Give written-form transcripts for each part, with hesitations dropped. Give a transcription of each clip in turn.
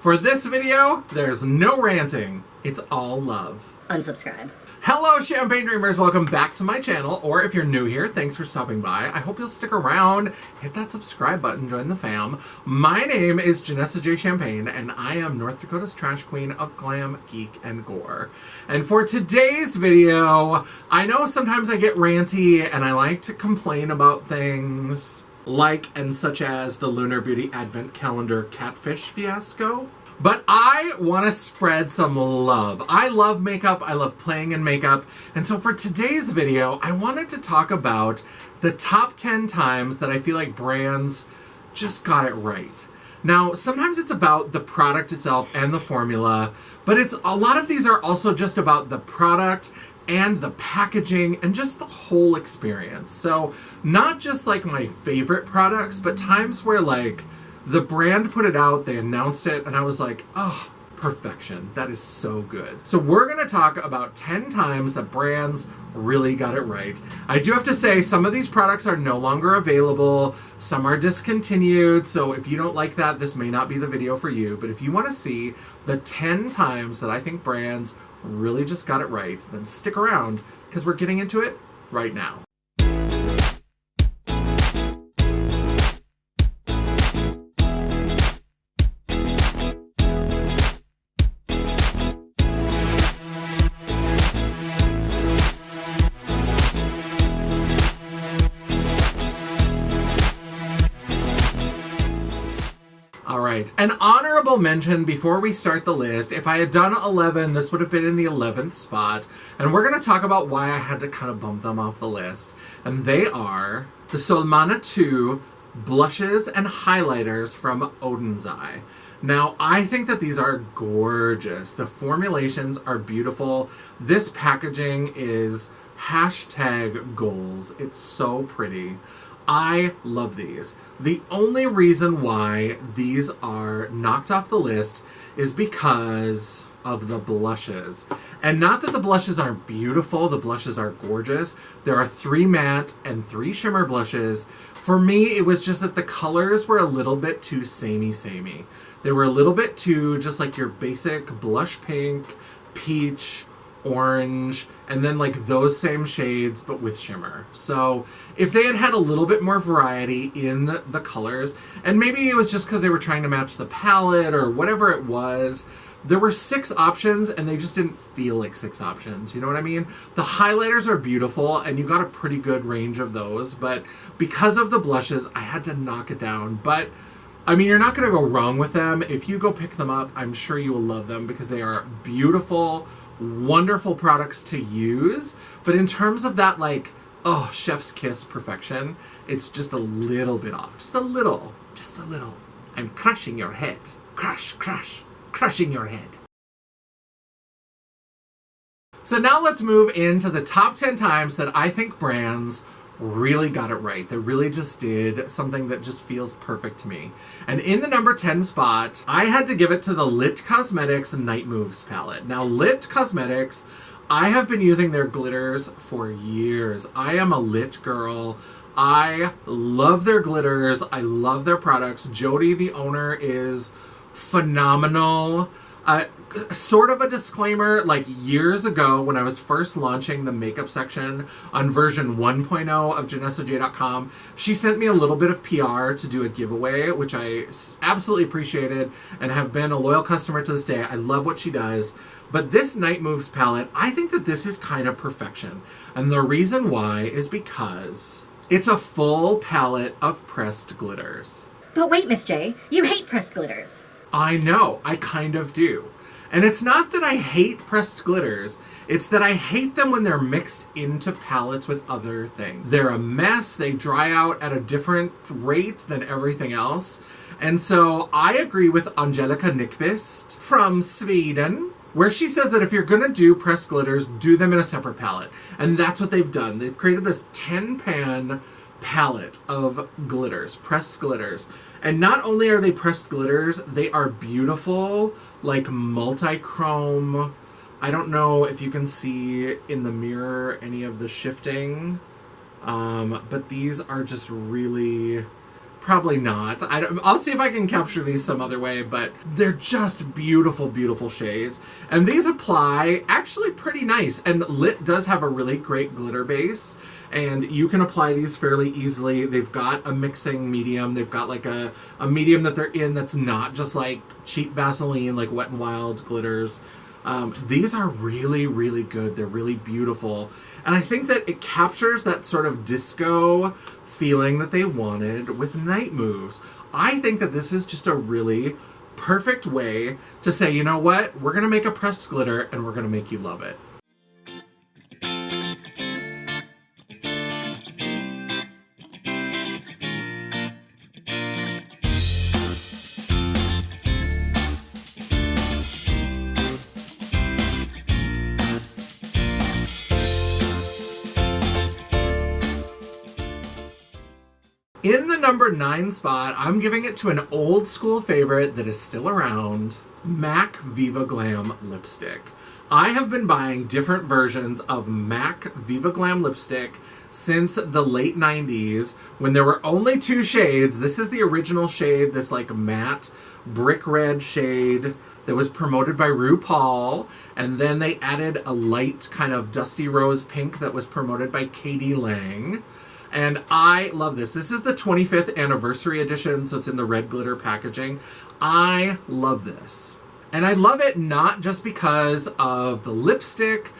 For this video, there's no ranting. It's all love. Unsubscribe. Hello, Champagne Dreamers. Welcome back to my channel. Or if you're new here, thanks for stopping by. I hope you'll stick around, hit that subscribe button, join the fam. My name is Jaye Champagne, and I am North Dakota's trash queen of glam, geek, and gore. And for today's video, I know sometimes I get ranty and I like to complain about things like and such as the Lunar Beauty Advent Calendar catfish fiasco. But I want to spread some love. I love makeup. I love playing in makeup. And so for today's video, I wanted to talk about the top 10 times that I feel like brands just got it right. Now, sometimes it's about the product itself and the formula, but a lot of these are also just about the product and the packaging and just the whole experience. So not just like my favorite products, but times where like the brand put it out, they announced it, and I was like, oh, perfection. That is so good. So we're going to talk about 10 times that brands really got it right. I do have to say, some of these products are no longer available. Some are discontinued. So if you don't like that, this may not be the video for you. But if you want to see the 10 times that I think brands really just got it right, then stick around because we're getting into it right now. An honorable mention before we start the list. If I had done 11, this would have been in the 11th spot. And we're going to talk about why I had to kind of bump them off the list. And they are the Solmana 2 blushes and highlighters from Odin's Eye. Now, I think that these are gorgeous. The formulations are beautiful. This packaging is #goals. It's so pretty. I love these. The only reason why these are knocked off the list is because of the blushes. And not that the blushes aren't beautiful, the blushes are gorgeous. There are 3 matte and 3 shimmer blushes. For me, it was just that the colors were a little bit too samey. They were a little bit too just like your basic blush pink, peach, orange, and then like those same shades but with shimmer. So if they had had a little bit more variety in the colors, and maybe it was just because they were trying to match the palette or whatever it was, there were 6 options and they just didn't feel like 6 options. You know what I mean? The highlighters are beautiful and you got a pretty good range of those, but because of the blushes, I had to knock it down. But I mean, you're not going to go wrong with them. If you go pick them up, I'm sure you will love them because they are beautiful, wonderful products to use. But in terms of that, like, oh, chef's kiss perfection, it's just a little bit off. Just a little. I'm crushing your head. Crushing your head. So now let's move into the top 10 times that I think brands really got it right. They really just did something that just feels perfect to me. And in the number 10 spot, I had to give it to the Lit Cosmetics Night Moves palette. Now, Lit Cosmetics, I have been using their glitters for years. I am a Lit girl. I love their glitters. I love their products. Jody, the owner, is phenomenal. Sort of a disclaimer, like years ago when I was first launching the makeup section on version 1.0 of JanessaJ.com, she sent me a little bit of PR to do a giveaway, which I absolutely appreciated and have been a loyal customer to this day. I love what she does. But this Night Moves palette, I think that this is kind of perfection. And the reason why is because it's a full palette of pressed glitters. But wait, Miss J, you hate pressed glitters. I know, I kind of do. And it's not that I hate pressed glitters, it's that I hate them when they're mixed into palettes with other things. They're a mess, they dry out at a different rate than everything else. And so I agree with Angelica Nyqvist from Sweden, where she says that if you're gonna do pressed glitters, do them in a separate palette. And that's what they've done. They've created this 10-pan palette of glitters, pressed glitters. And not only are they pressed glitters, they are beautiful, like multi-chrome. I don't know if you can see in the mirror any of the shifting, but these are just really Probably not. I'll see if I can capture these some other way, but they're just beautiful, beautiful shades. And these apply actually pretty nice. And Lit does have a really great glitter base, and you can apply these fairly easily. They've got a mixing medium. They've got like a medium that they're in that's not just like cheap Vaseline, like Wet n Wild glitters. These are really, really good. They're really beautiful. And I think that it captures that sort of disco feeling that they wanted with Night Moves. I think that this is just a really perfect way to say, you know what? We're going to make a pressed glitter and we're going to make you love it. In the number 9 spot, I'm giving it to an old school favorite that is still around, MAC Viva Glam lipstick. I have been buying different versions of MAC Viva Glam lipstick since the late 90s when there were only 2 shades. This is the original shade, this like matte brick red shade that was promoted by RuPaul, and then they added a light kind of dusty rose pink that was promoted by Katie Lang. And I love this. This is the 25th anniversary edition, so it's in the red glitter packaging. I love this. And I love it not just because of the lipstick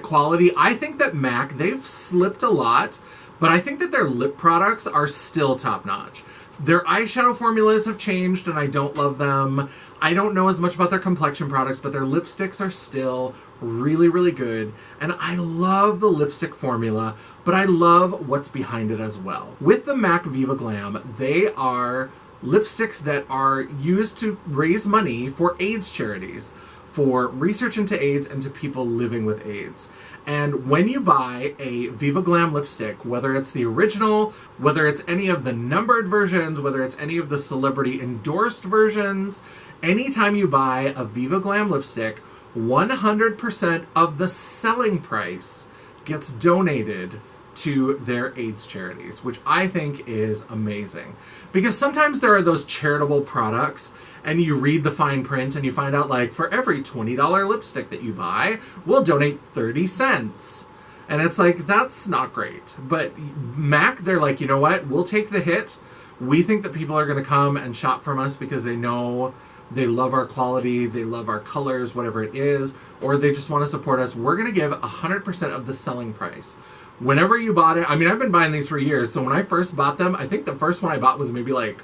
quality. I think that MAC, they've slipped a lot, but I think that their lip products are still top-notch. Their eyeshadow formulas have changed, and I don't love them. I don't know as much about their complexion products, but their lipsticks are still really, really good. And I love the lipstick formula, but I love what's behind it as well. With the MAC Viva Glam, they are lipsticks that are used to raise money for AIDS charities, for research into AIDS and to people living with AIDS. And when you buy a Viva Glam lipstick, whether it's the original, whether it's any of the numbered versions, whether it's any of the celebrity endorsed versions, anytime you buy a Viva Glam lipstick, 100% of the selling price gets donated to their AIDS charities, which I think is amazing. Because sometimes there are those charitable products and you read the fine print and you find out like, for every $20 lipstick that you buy, we'll donate 30 cents. And it's like, that's not great. But MAC, they're like, you know what? We'll take the hit. We think that people are going to come and shop from us because they know they love our quality, they love our colors, whatever it is, or they just want to support us. We're going to give 100% of the selling price. Whenever you bought it, I mean, I've been buying these for years, so when I first bought them, I think the first one I bought was maybe like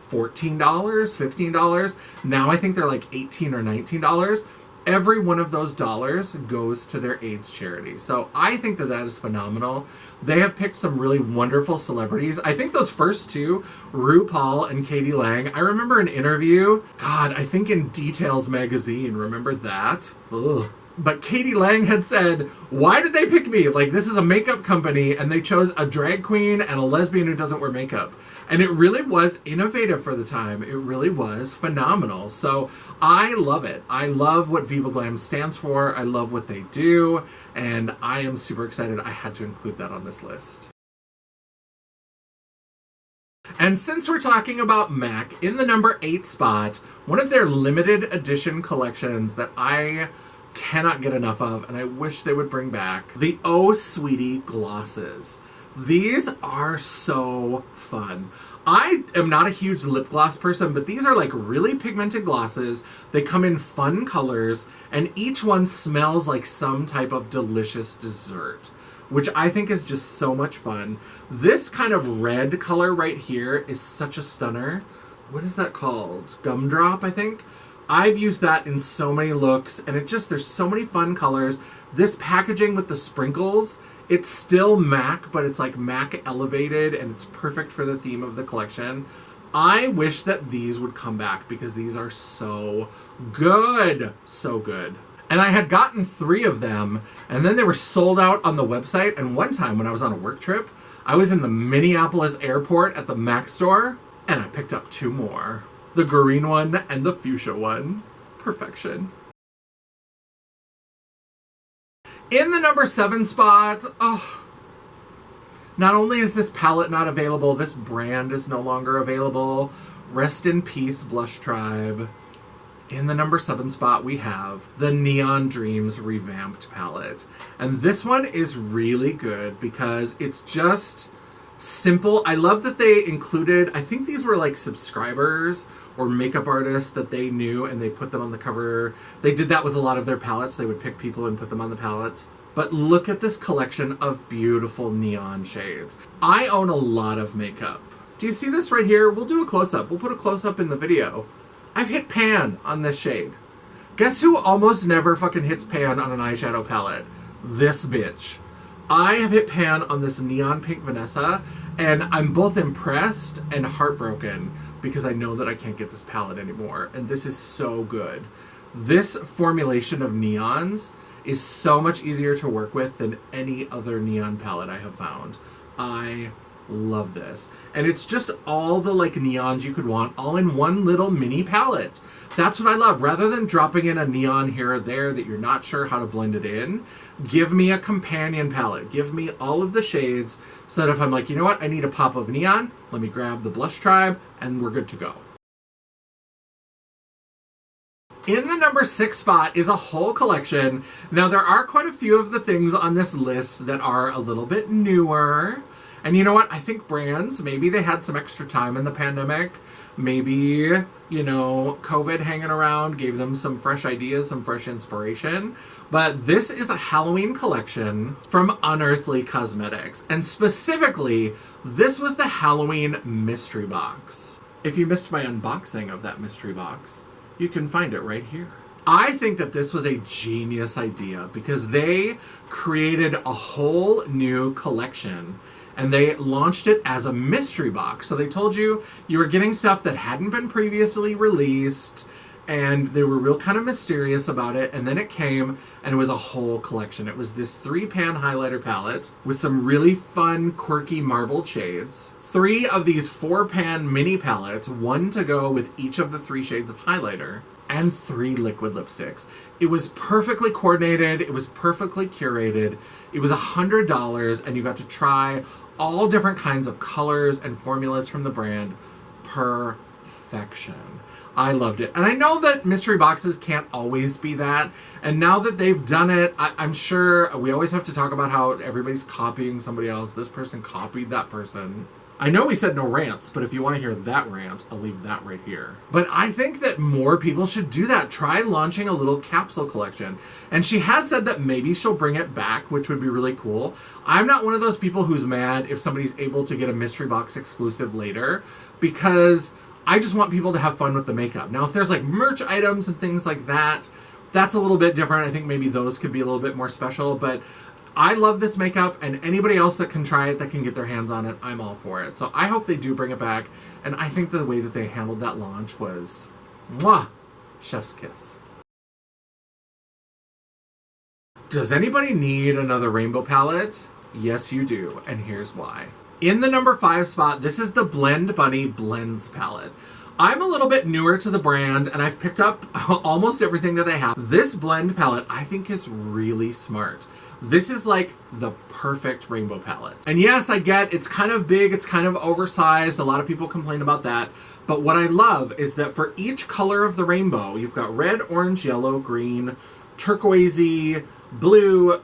$14, $15. Now I think they're like $18 or $19. Every one of those dollars goes to their AIDS charity. So I think that that is phenomenal. They have picked some really wonderful celebrities. I think those first two, RuPaul and Katie Lang, I remember an interview, God, I think in Details magazine, remember that? Ugh. But Katie Lang had said, why did they pick me? Like, this is a makeup company, and they chose a drag queen and a lesbian who doesn't wear makeup. And it really was innovative for the time. It really was phenomenal. So I love it. I love what Viva Glam stands for. I love what they do. And I am super excited. I had to include that on this list. And since we're talking about MAC, in the number 8 spot, one of their limited edition collections that I cannot get enough of, and I wish they would bring back, the Oh Sweetie glosses. These are so fun. I am not a huge lip gloss person, but these are like really pigmented glosses. They come in fun colors, and each one smells like some type of delicious dessert, which I think is just so much fun. This kind of red color right here is such a stunner. What is that called? Gumdrop, I think? I've used that in so many looks, and there's so many fun colors. This packaging with the sprinkles, it's still MAC, but it's like MAC elevated, and it's perfect for the theme of the collection. I wish that these would come back because these are so good. So good. And I had gotten 3 of them, and then they were sold out on the website. And one time when I was on a work trip, I was in the Minneapolis airport at the MAC store, and I picked up 2 more. The green one and the fuchsia one. Perfection. In the number 7 spot, Not only is this palette not available, this brand is no longer available. Rest in peace, Blush Tribe. In the number 7 spot, we have the Neon Dreams Revamped palette. And this one is really good because it's just simple. I love that they included, I think these were like subscribers or makeup artists that they knew and they put them on the cover. They did that with a lot of their palettes. They would pick people and put them on the palette. But look at this collection of beautiful neon shades. I own a lot of makeup. Do you see this right here? We'll do a close-up. We'll put a close-up in the video. I've hit pan on this shade. Guess who almost never fucking hits pan on an eyeshadow palette? This bitch. I have hit pan on this Neon Pink Vanessa, and I'm both impressed and heartbroken because I know that I can't get this palette anymore. And this is so good. This formulation of neons is so much easier to work with than any other neon palette I have found. I love this. And it's just all the like neons you could want all in one little mini palette. That's what I love. Rather than dropping in a neon here or there that you're not sure how to blend it in, give me a companion palette. Give me all of the shades so that if I'm like, you know what, I need a pop of neon, let me grab the Blush Tribe and we're good to go. In the number 6 spot is a whole collection. Now there are quite a few of the things on this list that are a little bit newer. And you know what? I think brands, maybe they had some extra time in the pandemic. Maybe, you know, COVID hanging around gave them some fresh ideas, some fresh inspiration. But this is a Halloween collection from Unearthly Cosmetics. And specifically, this was the Halloween mystery box. If you missed my unboxing of that mystery box, you can find it right here. I think that this was a genius idea because they created a whole new collection and they launched it as a mystery box. So they told you you were getting stuff that hadn't been previously released and they were real kind of mysterious about it. And then it came and it was a whole collection. It was this 3-pan highlighter palette with some really fun, quirky marbled shades. 3 of these 4-pan mini palettes, 1 to go with each of the 3 shades of highlighter, and 3 liquid lipsticks. It was perfectly coordinated. It was perfectly curated. It was $100 and you got to try all different kinds of colors and formulas from the brand. Perfection. I loved it. And I know that mystery boxes can't always be that. And now that they've done it, I'm sure we always have to talk about how everybody's copying somebody else. This person copied that person. I know we said no rants, but if you want to hear that rant, I'll leave that right here. But I think that more people should do that. Try launching a little capsule collection. And she has said that maybe she'll bring it back, which would be really cool. I'm not one of those people who's mad if somebody's able to get a mystery box exclusive later, because I just want people to have fun with the makeup. Now, if there's like merch items and things like that, that's a little bit different. I think maybe those could be a little bit more special, but I love this makeup, and anybody else that can try it, that can get their hands on it, I'm all for it. So I hope they do bring it back, and I think the way that they handled that launch was, mwah, chef's kiss. Does anybody need another rainbow palette? Yes, you do, and here's why. In the number 5 spot, this is the Blend Bunny Blends palette. I'm a little bit newer to the brand, and I've picked up almost everything that they have. This blend palette, I think, is really smart. This is like the perfect rainbow palette. And yes, I get it's kind of big, it's kind of oversized. A lot of people complain about that. But what I love is that for each color of the rainbow, you've got red, orange, yellow, green, turquoisey, blue,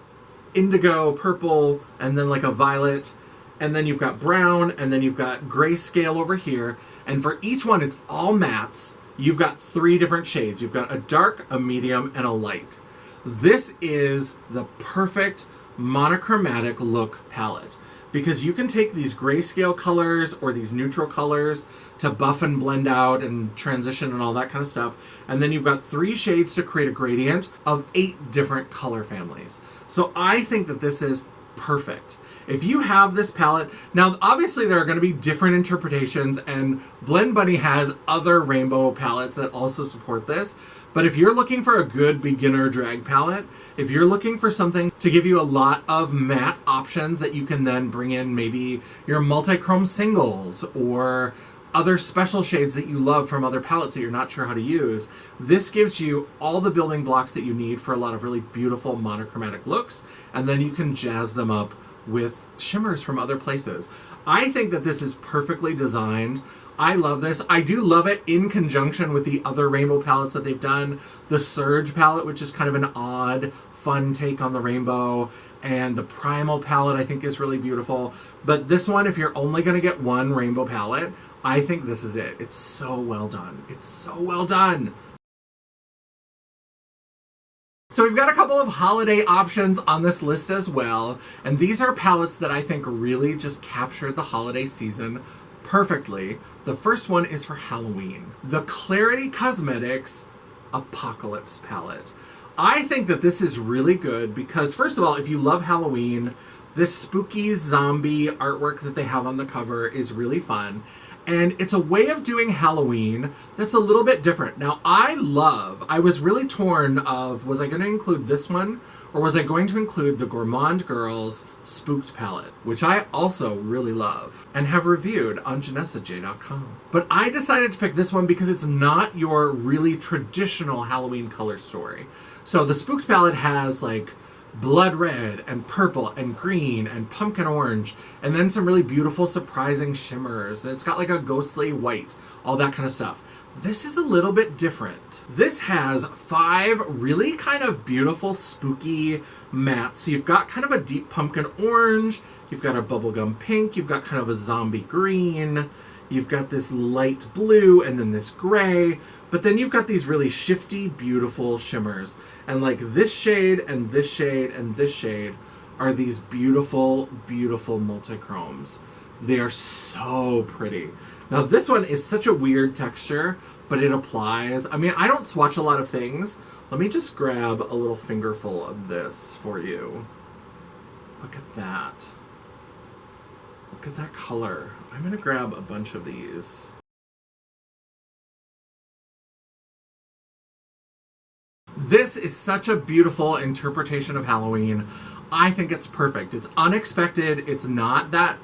indigo, purple, and then like a violet. And then you've got brown, and then you've got grayscale over here. And for each one, it's all mattes. You've got 3 different shades. You've got a dark, a medium, and a light. This is the perfect monochromatic look palette because you can take these grayscale colors or these neutral colors to buff and blend out and transition and all that kind of stuff. And then you've got 3 shades to create a gradient of 8 different color families. So I think that this is perfect. If you have this palette, now obviously there are going to be different interpretations, and Blend Bunny has other rainbow palettes that also support this. But if you're looking for a good beginner drag palette, if you're looking for something to give you a lot of matte options that you can then bring in maybe your multi-chrome singles or other special shades that you love from other palettes that you're not sure how to use, this gives you all the building blocks that you need for a lot of really beautiful monochromatic looks, and then you can jazz them up with shimmers from other places. I think that this is perfectly designed. I love this. I do love it in conjunction with the other rainbow palettes that they've done. The Surge palette, which is kind of an odd, fun take on the rainbow. And the Primal palette, I think, is really beautiful. But this one, if you're only going to get one rainbow palette, I think this is it. It's so well done. It's so well done. So we've got a couple of holiday options on this list as well. And these are palettes that I think really just captured the holiday season perfectly. The first one is for Halloween. The Clarity Cosmetics Apocalypse palette. I think that this is really good because, first of all, if you love Halloween, this spooky zombie artwork that they have on the cover is really fun. And it's a way of doing Halloween that's a little bit different. Now, I was really torn of, was I going to include this one? Or was I going to include the Gourmand Girls Spooked palette, which I also really love and have reviewed on JanessaJ.com. But I decided to pick this one because it's not your really traditional Halloween color story. So the Spooked palette has like blood red and purple and green and pumpkin orange, and then some really beautiful, surprising shimmers. And it's got like a ghostly white, all that kind of stuff. This is a little bit different. This has 5 really kind of beautiful, spooky mattes. So you've got kind of a deep pumpkin orange, you've got a bubblegum pink, you've got kind of a zombie green, you've got this light blue, and then this gray. But then you've got these really shifty, beautiful shimmers. And like this shade and this shade and this shade are these beautiful, beautiful multichromes. They are so pretty. Now this one is such a weird texture, but it applies. I mean, I don't swatch a lot of things. Let me just grab a little fingerful of this for you. Look at that. Look at that color. I'm gonna grab a bunch of these. This is such a beautiful interpretation of Halloween. I think it's perfect. It's unexpected. It's not that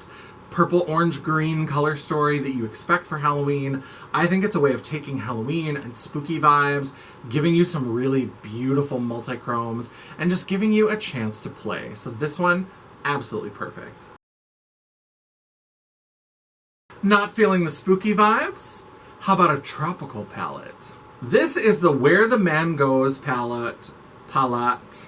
purple, orange, green color story that you expect for Halloween. I think it's a way of taking Halloween and spooky vibes, giving you some really beautiful multichromes, and just giving you a chance to play. So this one, absolutely perfect. Not feeling the spooky vibes? How about a tropical palette? This is the Where the Mangoes palette.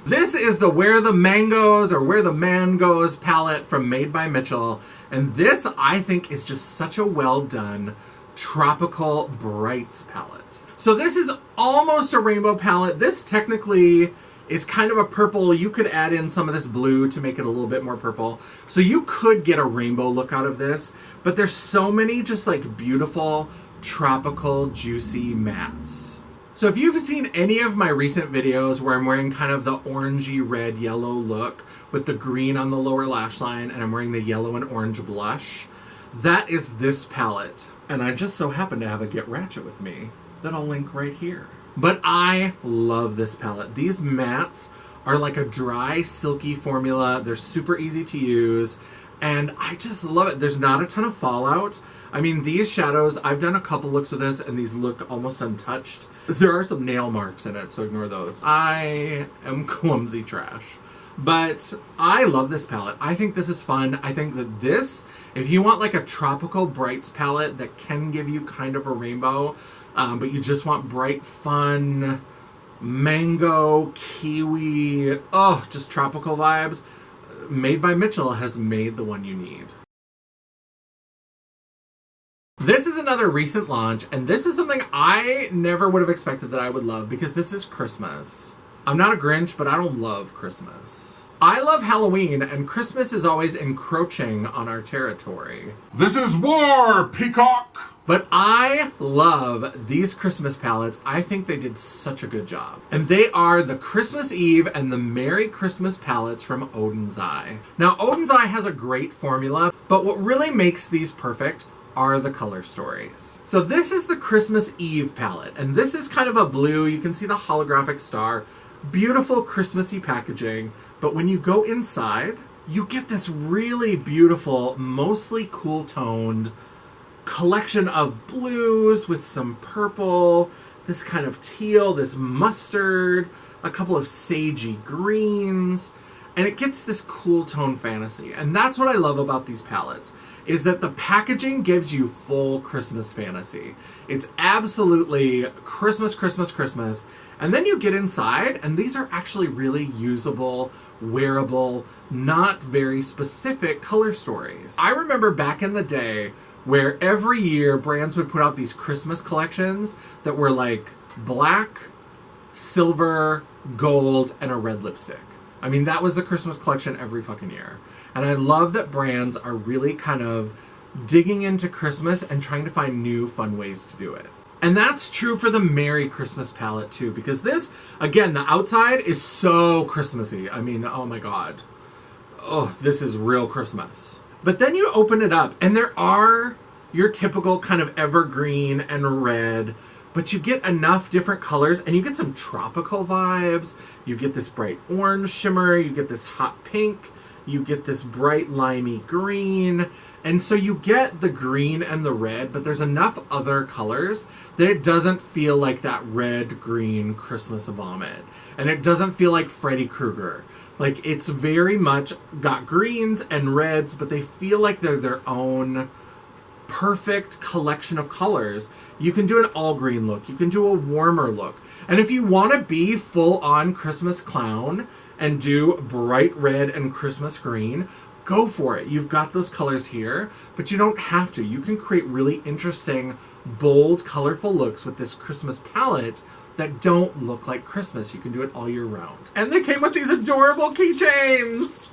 This is the Where the Mangoes or Where the Man Goes palette from Made by Mitchell. And this, I think, is just such a well done tropical brights palette. So this is almost a rainbow palette. This technically is kind of a purple. You could add in some of this blue to make it a little bit more purple. So you could get a rainbow look out of this. But there's so many just like beautiful tropical juicy mattes. So if you've seen any of my recent videos where I'm wearing kind of the orangey red yellow look with the green on the lower lash line and I'm wearing the yellow and orange blush, that is this palette. And I just so happen to have a Get Ratchet with me that I'll link right here. But I love this palette. These mattes are like a dry, silky formula. They're super easy to use. And I just love it. There's not a ton of fallout. I mean, these shadows, I've done a couple looks with this, and these look almost untouched. There are some nail marks in it, so ignore those. I am clumsy trash. But I love this palette. I think this is fun. I think that this, if you want like a tropical brights palette that can give you kind of a rainbow, but you just want bright, fun, mango, kiwi, just tropical vibes, Made by Mitchell has made the one you need. This is another recent launch, and this is something I never would have expected that I would love because this is Christmas. I'm not a Grinch, but I don't love Christmas. I love Halloween, and Christmas is always encroaching on our territory. This is war, peacock! But I love these Christmas palettes. I think they did such a good job. And they are the Christmas Eve and the Merry Christmas palettes from Odin's Eye. Now, Odin's Eye has a great formula, but what really makes these perfect are the color stories. So this is the Christmas Eve palette, and this is kind of a blue. You can see the holographic star. Beautiful Christmassy packaging, but when you go inside, you get this really beautiful, mostly cool-toned collection of blues with some purple, this kind of teal, this mustard, a couple of sagey greens, and it gets this cool tone fantasy. And that's what I love about these palettes, is that the packaging gives you full Christmas fantasy. It's absolutely Christmas, Christmas, Christmas. And then you get inside, and these are actually really usable, wearable, not very specific color stories. I remember back in the day where every year brands would put out these Christmas collections that were like black, silver, gold, and a red lipstick. I mean, that was the Christmas collection every fucking year. And I love that brands are really kind of digging into Christmas and trying to find new fun ways to do it. And that's true for the Merry Christmas palette too, because this, again, the outside is so Christmassy. I mean, oh my God. Oh, this is real Christmas. But then you open it up and there are your typical kind of evergreen and red, but you get enough different colors and you get some tropical vibes. You get this bright orange shimmer, you get this hot pink, you get this bright limey green. And so you get the green and the red, but there's enough other colors that it doesn't feel like that red-green Christmas vomit. And it doesn't feel like Freddy Krueger. Like, it's very much got greens and reds, but they feel like they're their own perfect collection of colors. You can do an all-green look. You can do a warmer look. And if you want to be full-on Christmas clown and do bright red and Christmas green, go for it. You've got those colors here, but you don't have to. You can create really interesting, bold, colorful looks with this Christmas palette that don't look like Christmas. You can do it all year round. And they came with these adorable keychains!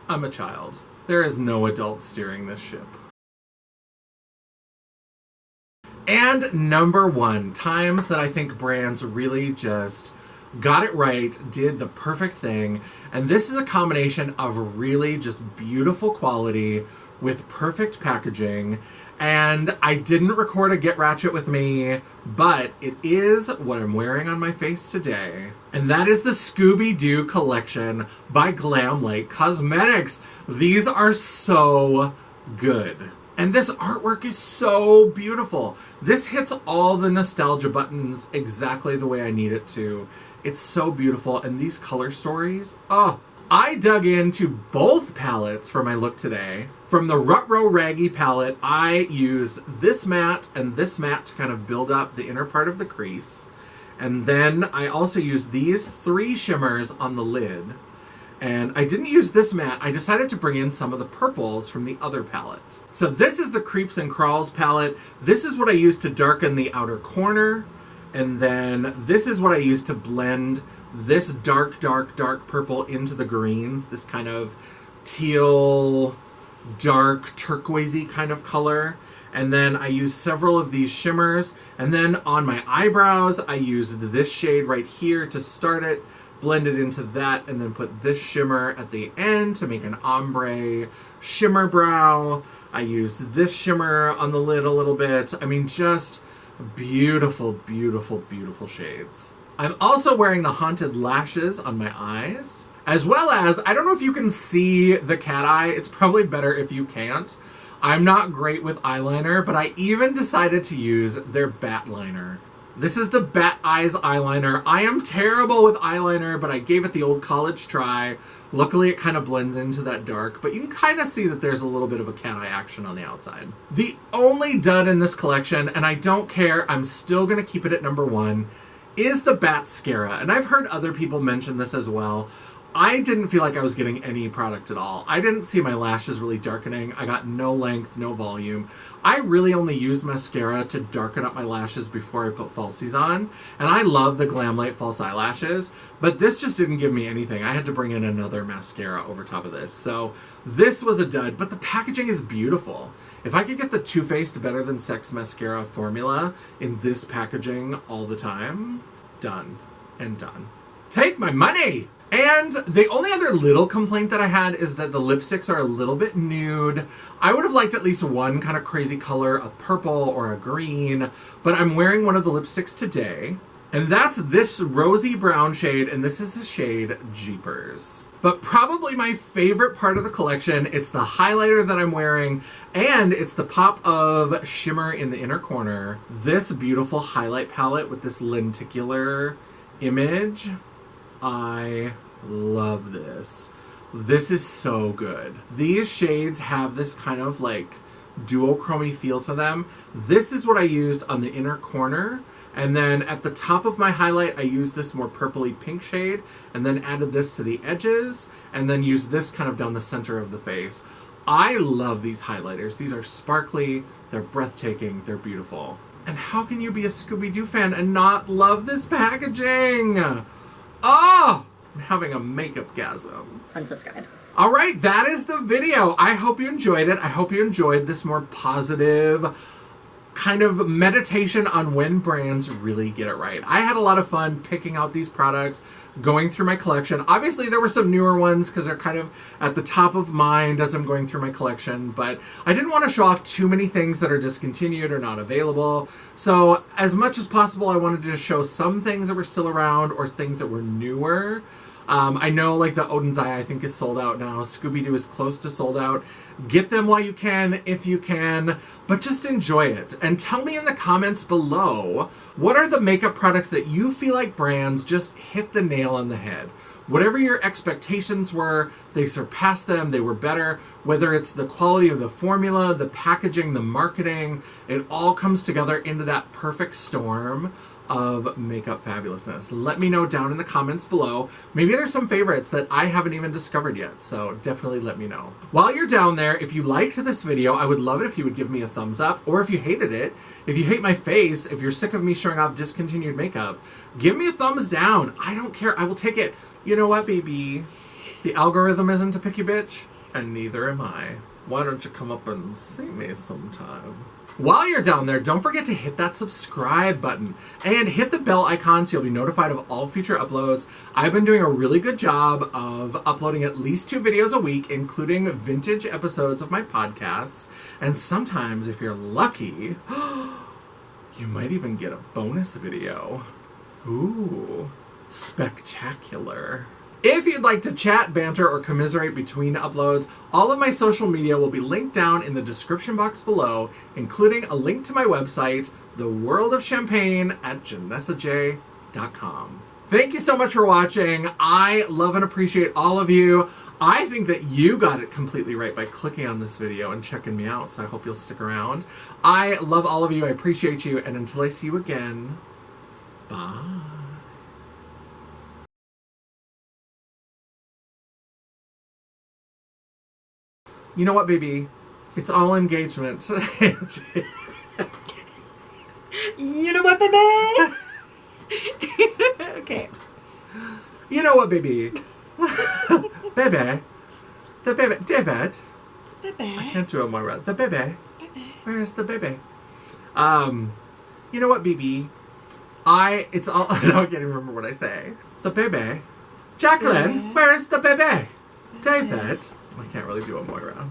I'm a child. There is no adult steering this ship. And number one, times that I think brands really just got it right, did the perfect thing. And this is a combination of really just beautiful quality with perfect packaging. And I didn't record a Get Ratchet with me, but it is what I'm wearing on my face today. And that is the Scooby-Doo collection by Glamlight Cosmetics. These are so good. And this artwork is so beautiful. This hits all the nostalgia buttons exactly the way I need it to. It's so beautiful, and these color stories, oh. I dug into both palettes for my look today. From the Rutro Raggy palette, I used this matte and this matte to kind of build up the inner part of the crease. And then I also used these three shimmers on the lid. And I didn't use this matte, I decided to bring in some of the purples from the other palette. So this is the Creeps and Crawls palette. This is what I used to darken the outer corner. And then this is what I used to blend this dark, dark, dark purple into the greens. This kind of teal, dark, turquoisey kind of color. And then I used several of these shimmers. And then on my eyebrows, I used this shade right here to start it, blend it into that, and then put this shimmer at the end to make an ombre shimmer brow. I used this shimmer on the lid a little bit. I mean, just beautiful, beautiful, beautiful shades. I'm also wearing the Haunted Lashes on my eyes, as well as, I don't know if you can see the cat eye. It's probably better if you can't. I'm not great with eyeliner, but I even decided to use their Bat Liner. This is the Bat Eyes eyeliner. I am terrible with eyeliner, but I gave it the old college try. Luckily, it kind of blends into that dark, but you can kind of see that there's a little bit of a cat eye action on the outside. The only dud in this collection, and I don't care, I'm still going to keep it at number one, is the Batscara. And I've heard other people mention this as well. I didn't feel like I was getting any product at all. I didn't see my lashes really darkening. I got no length, no volume. I really only used mascara to darken up my lashes before I put falsies on. And I love the Glamlight false eyelashes, but this just didn't give me anything. I had to bring in another mascara over top of this. So this was a dud, but the packaging is beautiful. If I could get the Too Faced Better Than Sex mascara formula in this packaging all the time, done and done. Take my money! And the only other little complaint that I had is that the lipsticks are a little bit nude. I would have liked at least one kind of crazy color, a purple or a green, but I'm wearing one of the lipsticks today. And that's this rosy brown shade, and this is the shade Jeepers. But probably my favorite part of the collection, it's the highlighter that I'm wearing, and it's the pop of shimmer in the inner corner. This beautiful highlight palette with this lenticular image. I love this. This is so good. These shades have this kind of like duochromy feel to them. This is what I used on the inner corner. And then at the top of my highlight, I used this more purpley pink shade and then added this to the edges and then used this kind of down the center of the face. I love these highlighters. These are sparkly, they're breathtaking, they're beautiful. And how can you be a Scooby-Doo fan and not love this packaging? Oh, I'm having a makeup-gasm. Unsubscribe. All right, that is the video. I hope you enjoyed it. I hope you enjoyed this more positive kind of meditation on when brands really get it right. I had a lot of fun picking out these products, going through my collection. Obviously, there were some newer ones because they're kind of at the top of mind as I'm going through my collection, but I didn't want to show off too many things that are discontinued or not available. So as much as possible, I wanted to show some things that were still around or things that were newer. I know like the Odin's Eye I think is sold out now. Scooby-Doo is close to sold out. Get them while you can, if you can, but just enjoy it. And tell me in the comments below, what are the makeup products that you feel like brands just hit the nail on the head? Whatever your expectations were, they surpassed them, they were better. Whether it's the quality of the formula, the packaging, the marketing, it all comes together into that perfect storm of makeup fabulousness. Let me know down in the comments below. Maybe there's some favorites that I haven't even discovered yet, so definitely let me know. While you're down there, if you liked this video, I would love it if you would give me a thumbs up, or if you hated it, if you hate my face, if you're sick of me showing off discontinued makeup, give me a thumbs down. I don't care, I will take it. You know what, baby? The algorithm isn't a picky bitch, and neither am I. Why don't you come up and see me sometime? While you're down there, don't forget to hit that subscribe button and hit the bell icon so you'll be notified of all future uploads. I've been doing a really good job of uploading at least 2 videos a week, including vintage episodes of my podcasts. And sometimes, if you're lucky, you might even get a bonus video. Ooh, spectacular. If you'd like to chat, banter, or commiserate between uploads, all of my social media will be linked down in the description box below, including a link to my website, The World of Champagne at JanessaJ.com. Thank you so much for watching. I love and appreciate all of you. I think that you got it completely right by clicking on this video and checking me out, so I hope you'll stick around. I love all of you. I appreciate you. And until I see you again, bye. You know what, baby? It's all engagement. You know what, baby? Okay. You know what, baby? Baby. The baby. David. Baby. I can't do it more right. The baby. Where is the baby? You know what, baby? It's all... I can't even remember what I say. The baby. Jacqueline, where is the baby? David. I can't really do a Moira.